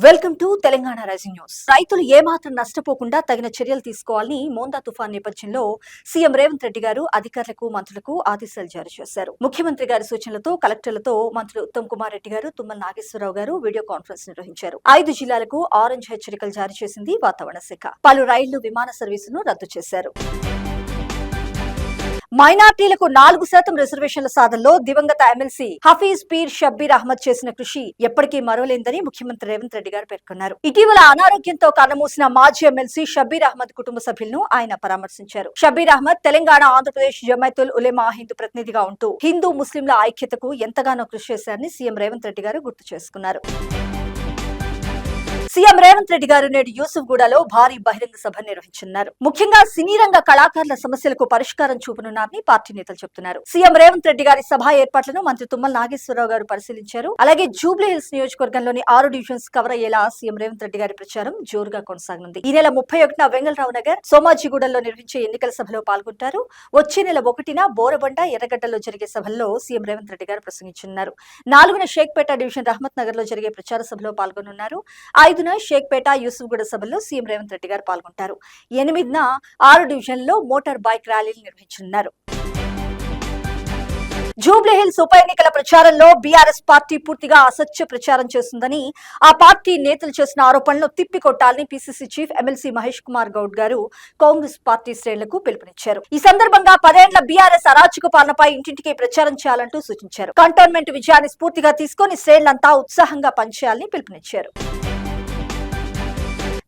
Welcome to Telangana rising news. రైతులు ఏమాత్రం నష్టపోకుండా తగిన చర్యలు తీసుకోవాలని మోందా తుఫాన్ నేపథ్యంలో సీఎం రేవంత్ రెడ్డి గారు అధికారులకు, మంత్రులకు ఆదేశాలు జారీ చేశారు. ముఖ్యమంత్రి గారి సూచనలతో కలెక్టర్లతో మంత్రులు ఉత్తమ్ కుమార్ రెడ్డి గారు, తుమ్మల నాగేశ్వరరావు గారు వీడియో కాన్ఫరెన్స్ నిర్వహించారు. 5 జిల్లాలకు ఆరెంజ్ హెచ్చరికలు జారీ చేసింది వాతావరణ శాఖ. పలు రైళ్లు, విమాన సర్వీసులను రద్దు చేశారు. మైనార్టీలకు 4% రిజర్వేషన్ల సాధనలో దివంగత ఎమ్మెల్సీ హఫీజ్ పీర్ షబ్బీర్ అహ్మద్ చేసిన కృషి ఎప్పటికీ మరోలేందని ముఖ్యమంత్రి రేవంత్ రెడ్డి గారు పేర్కొన్నారు. ఇటీవల అనారోగ్యంతో కన్నుమూసిన మాజీ ఎమ్మెల్సీ షబ్బీర్ అహ్మద్ కుటుంబ సభ్యులను ఆయన పరామర్శించారు. షబ్బీర్ అహ్మద్ తెలంగాణ, ఆంధ్రప్రదేశ్ జమైతుల్ ఉలెమా హిందూ ప్రతినిధిగా ఉంటూ హిందూ ముస్లింల ఐక్యతకు ఎంతగానో కృషి చేశారని సీఎం రేవంత్ రెడ్డి గారు గుర్తు చేసుకున్నారు. సీఎం రేవంత్ రెడ్డి గారు నేడు యూసుఫ్గూడలో భారీ బహిరంగ సభ నిర్వహించనున్నారు. ముఖ్యంగా సినీ రంగ కళాకారుల సమస్యలకు పరిష్కారం చూపనున్నారని పార్టీ నేతలు చెబుతున్నారు. సీఎం రేవంత్ రెడ్డి గారి సభ ఏర్పాట్లను మంత్రి తుమ్మల నాగేశ్వరరావు గారు పరిశీలించారు. అలాగే జూబ్లీ హిల్స్ నియోజకవర్గంలోని 6 డివిజన్స్ కవర్ అయ్యేలా సీఎం రేవంత్ రెడ్డి గారి ప్రచారం జోరుగా కొనసాగనుంది. ఈ నెల 31న వెంగళరావు నగర్, సోమాజిగూడలో నిర్వహించే ఎన్నికల సభలో పాల్గొంటారు. వచ్చే నెల 1న బోరబండ, ఎర్రగడ్డలో జరిగే సభల్లో సీఎం రేవంత్ రెడ్డి గారు ప్రసంగించనున్నారు. 4న షేక్పేట డివిజన్ రహమత్ నగర్ లో జరిగే ప్రచార సభలో పాల్గొనున్నారు. 5న షేక్పేట, యూసుఫ్గూడ సభల్లో సీఎం రేవంత్ రెడ్డి గారు పాల్గొంటారు. 8న 6 డివిజన్లలో మోటార్ బైక్ ర్యాలీలు నిర్వహించనున్నారు. జూబ్లీ హిల్స్ ఉప ఎన్నికల ప్రచారంలో బీఆర్ఎస్ పార్టీ పూర్తిగా అసత్య ప్రచారం చేస్తుందని, ఆ పార్టీ నేతలు చేసిన ఆరోపణలను తిప్పికొట్టాలని PCC chief MLC Mahesh Kumar Goud garu Congress party శ్రేణులకు పిలుపునిచ్చారు. ఈ సందర్భంగా 10 ఏళ్ల బీఆర్ఎస్ అరాచక పాలనపై ఇంటింటికి ప్రచారం చేయాలంటూ సూచించారు. కంటోన్మెంట్ విజయాన్ని స్ఫూర్తిగా తీసుకుని శ్రేణులంతా ఉత్సాహంగా పనిచేయాలని పిలుపునిచ్చారు.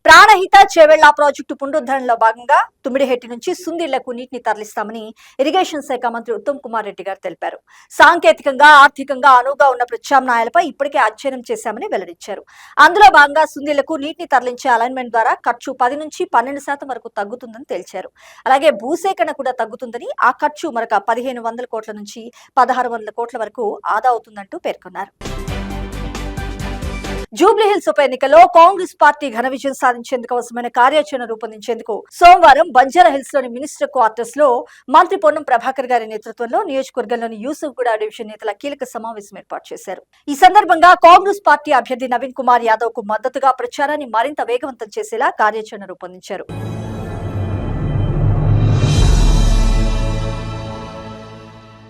ప్రాణహిత చేవెళ్ల ప్రాజెక్టు పునరుద్ధరణలో భాగంగా తుమ్మిడిహెట్టి నుంచి సుందిళ్లకు నీటిని తరలిస్తామని ఇరిగేషన్ శాఖ మంత్రి ఉత్తమ్ కుమార్ రెడ్డి గారు తెలిపారు. సాంకేతికంగా, ఆర్థికంగా అనువుగా ఉన్న ప్రత్యామ్నాయాలపై ఇప్పటికే అధ్యయనం చేశామని వెల్లడించారు. అందులో భాగంగా సుందిళ్లకు నీటిని తరలించే అలైన్మెంట్ ద్వారా ఖర్చు 10 నుంచి 12% వరకు తగ్గుతుందని తేల్చారు. అలాగే భూసేకరణ కూడా తగ్గుతుందని, ఆ ఖర్చు మరొక 1500 కోట్ల నుంచి 1600 కోట్ల వరకు ఆదా అవుతుందంటూ పేర్కొన్నారు. జూబ్లీ హిల్స్ ఉప ఎన్నికల్లో కాంగ్రెస్ పార్టీ ఘన విజయం సాధించేందుకు అవసరమైన కార్యాచరణ రూపొందించేందుకు సోమవారం బంజారా హిల్స్ లోని మినిస్టర్ క్వార్టర్స్ లో మంత్రి పొన్నం ప్రభాకర్ గారి నేతృత్వంలో నియోజకవర్గంలోని యూసుఫ్గూడ డివిజన్ నేతల కీలక సమావేశం ఏర్పాటు చేశారు. ఈ సందర్భంగా కాంగ్రెస్ పార్టీ అభ్యర్థి నవీన్ కుమార్ యాదవ్ కు మద్దతుగా ప్రచారాన్ని మరింత వేగవంతం చేసేలా కార్యాచరణ రూపొందించారు.